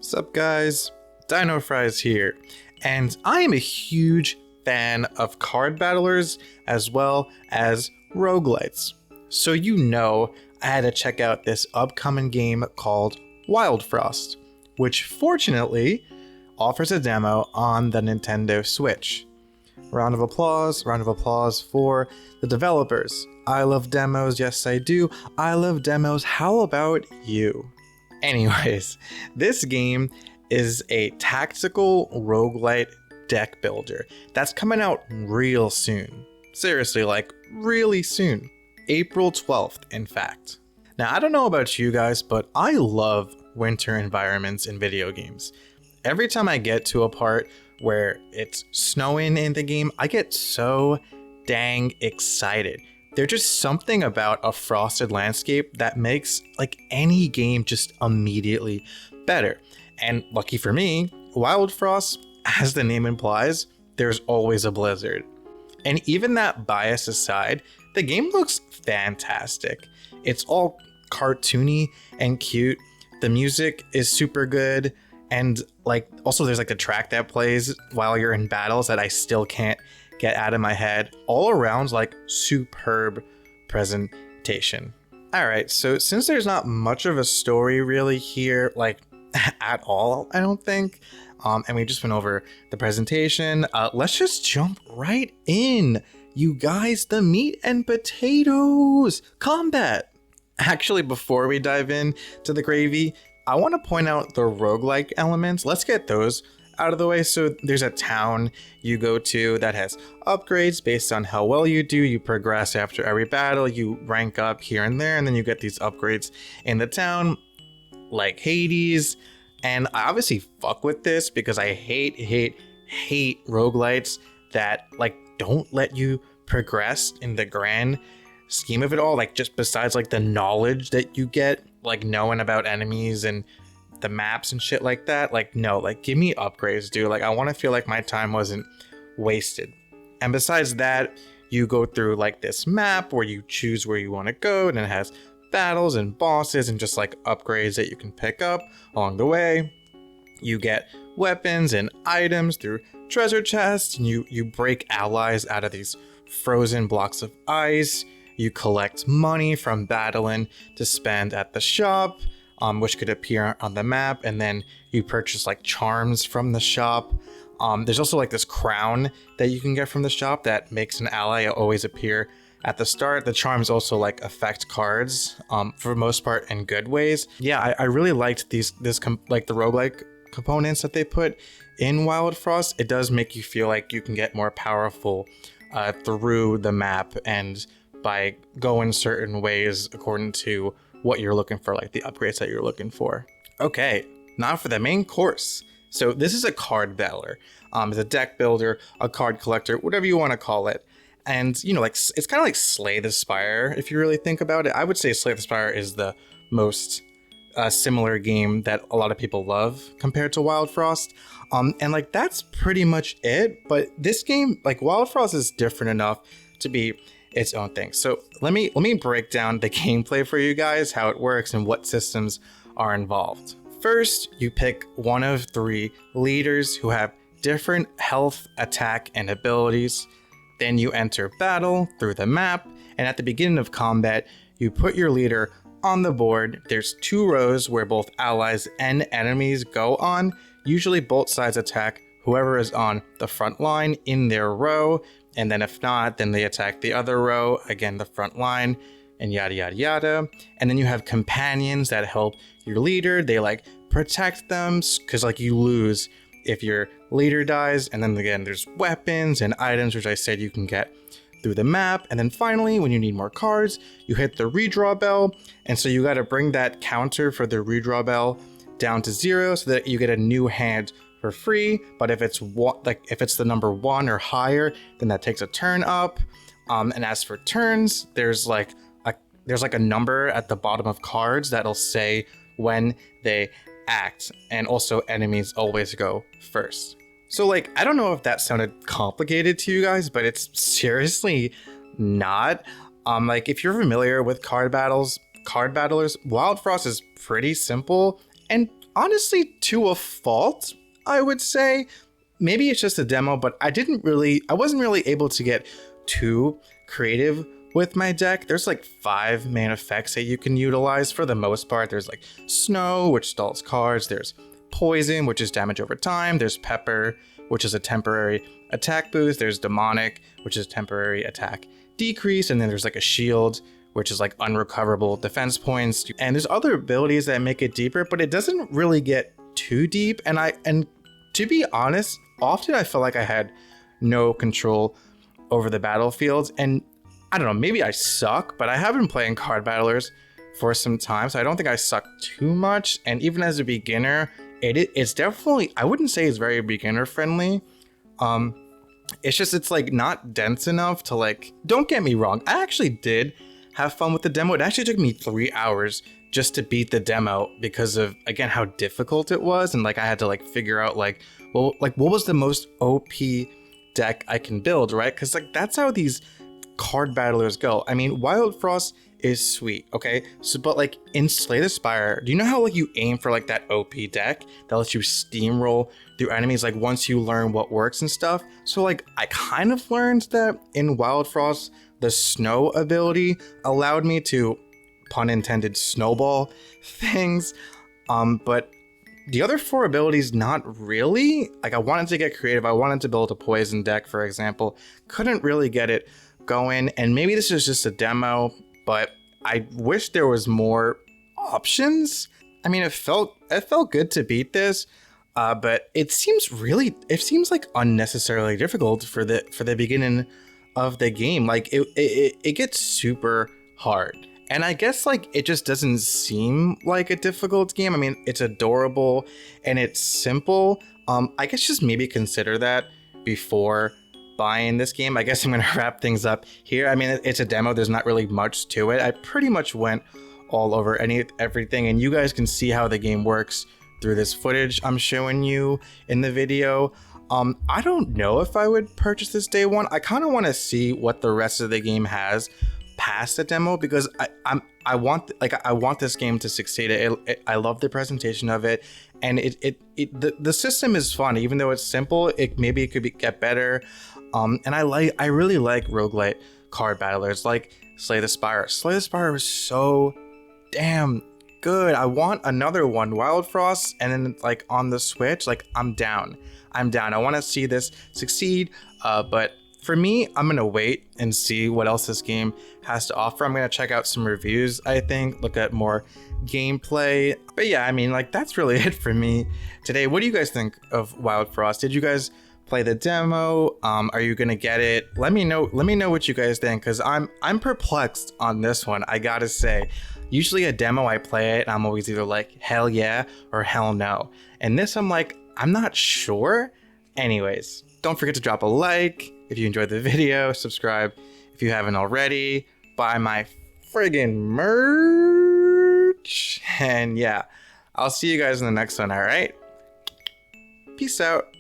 Sup guys, dinofries here, and I am a huge fan of card battlers as well as roguelites. So I had to check out this upcoming game called Wildfrost, which fortunately offers a demo on the Nintendo Switch. Round of applause for the developers. I love demos, yes I do. I love demos, how about you? Anyways, this game is a tactical roguelite deck builder that's coming out real soon. Seriously, like really soon. April 12th, in fact. Now, I don't know about you guys, but I love winter environments in video games. Every time I get to a part where it's snowing in the game, I get so dang excited. There's just something about a frosted landscape that makes like any game just immediately better. And lucky for me, Wildfrost, as the name implies, there's always a blizzard. And even that bias aside, the game looks fantastic. It's all cartoony and cute. The music is super good. And like also there's like a track that plays while you're in battles that I still can't get out of my head. All around, like superb presentation. All right, so since there's not much of a story really here, like at all, I don't think, and we just went over the presentation, let's just jump right in. You guys, the meat and potatoes, combat. Actually, before we dive in to the gravy, I want to point out the roguelike elements. Let's get those out of the way. So there's a town you go to that has upgrades based on how well you do. You progress after every battle, you rank up here and there, and then you get these upgrades in the town like Hades. And I obviously fuck with this because I hate roguelites that like don't let you progress in the grand scheme of it all. Like just besides like the knowledge that you get, like knowing about enemies and the maps and shit like that, like no, like give me upgrades, dude. Like I want to feel like my time wasn't wasted. And besides that, you go through like this map where you choose where you want to go, and it has battles and bosses and just like upgrades that you can pick up along the way. You get weapons and items through treasure chests, and you break allies out of these frozen blocks of ice. You collect money from battling to spend at the shop, which could appear on the map, and then you purchase like charms from the shop. There's also like this crown that you can get from the shop that makes an ally always appear at the start. The charms also like affect cards, for the most part in good ways. Yeah, I really liked like the roguelike components that they put in Wildfrost. It does make you feel like you can get more powerful through the map and by going certain ways according to what you're looking for, like the upgrades that you're looking for. Okay, now for the main course. So this is a card battler. It's a deck builder, a card collector, whatever you want to call it. And like it's kind of like Slay the Spire if you really think about it. I would say Slay the Spire is the most similar game that a lot of people love compared to Wildfrost. And like that's pretty much it. But this game, like Wildfrost, is different enough to be its own thing. So let me break down the gameplay for you guys, how it works and what systems are involved. First, you pick one of 3 leaders who have different health, attack, and abilities. Then you enter battle through the map, and at the beginning of combat, you put your leader on the board. There's 2 rows where both allies and enemies go on. Usually both sides attack whoever is on the front line in their row, and then if not, then they attack the other row, again, the front line, and yada, yada, yada. And then you have companions that help your leader. They like protect them because like you lose if your leader dies. And then again, there's weapons and items, which I said you can get through the map. And then finally, when you need more cards, you hit the redraw bell. And so you got to bring that counter for the redraw bell down to 0 so that you get a new hand for free. But if it's the number 1 or higher, then that takes a turn up. And as for turns, there's like a number at the bottom of cards that'll say when they act, and also enemies always go first. So like I don't know if that sounded complicated to you guys, but it's seriously not. Like if you're familiar with card battlers, Wildfrost is pretty simple and honestly, to a fault, I would say. Maybe it's just a demo, but I wasn't really able to get too creative with my deck. There's like 5 main effects that you can utilize for the most part. There's like snow, which stalls cards. There's poison, which is damage over time. There's pepper, which is a temporary attack boost. There's demonic, which is temporary attack decrease. And then there's like a shield, which is like unrecoverable defense points. And there's other abilities that make it deeper, but it doesn't really get too deep. And to be honest, often I felt like I had no control over the battlefields. And I don't know, maybe I suck, but I have been playing card battlers for some time, so I don't think I suck too much. And even as a beginner, it's definitely, I wouldn't say it's very beginner friendly. It's like not dense enough to like, don't get me wrong, I actually did have fun with the demo. It actually took me 3 hours just to beat the demo because of, again, how difficult it was. And like I had to like figure out like, well, like what was the most OP deck I can build, right? Because like that's how these card battlers go. I mean, Wildfrost is sweet, okay? So, but like in Slay the Spire, do you know how like you aim for like that OP deck that lets you steamroll through enemies like once you learn what works and stuff? So like I kind of learned that in Wildfrost, the snow ability allowed me to, pun intended, snowball things. But the other 4 abilities, not really. Like I wanted to get creative. I wanted to build a poison deck, for example. Couldn't really get it going. And maybe this is just a demo, but I wish there was more options. I mean, it felt good to beat this, but it seems like unnecessarily difficult for the beginning of the game. Like it gets super hard. And I guess like it just doesn't seem like a difficult game. I mean, it's adorable and it's simple. I guess just maybe consider that before buying this game. I guess I'm gonna wrap things up here. I mean, it's a demo. There's not really much to it. I pretty much went all over everything, and you guys can see how the game works through this footage I'm showing you in the video. I don't know if I would purchase this day one. I kind of want to see what the rest of the game has past the demo, because I want this game to succeed. I love the presentation of it, and the system is fun, even though it's simple. Maybe it could get better. And I really like roguelike card battlers like Slay the Spire. Slay the Spire was so damn good. I want another one, Wildfrost, and then like on the Switch. Like I'm down. I want to see this succeed. But for me, I'm going to wait and see what else this game has to offer. I'm going to check out some reviews, I think, look at more gameplay. But yeah, I mean, like, that's really it for me today. What do you guys think of Wildfrost? Did you guys play the demo? Are you going to get it? Let me know what you guys think, because I'm perplexed on this one, I gotta say. Usually a demo, I play it, and I'm always either like, hell yeah, or hell no. And this, I'm like, I'm not sure. Anyways, don't forget to drop a like if you enjoyed the video, subscribe if you haven't already, buy my friggin' merch, and yeah, I'll see you guys in the next one, alright? Peace out.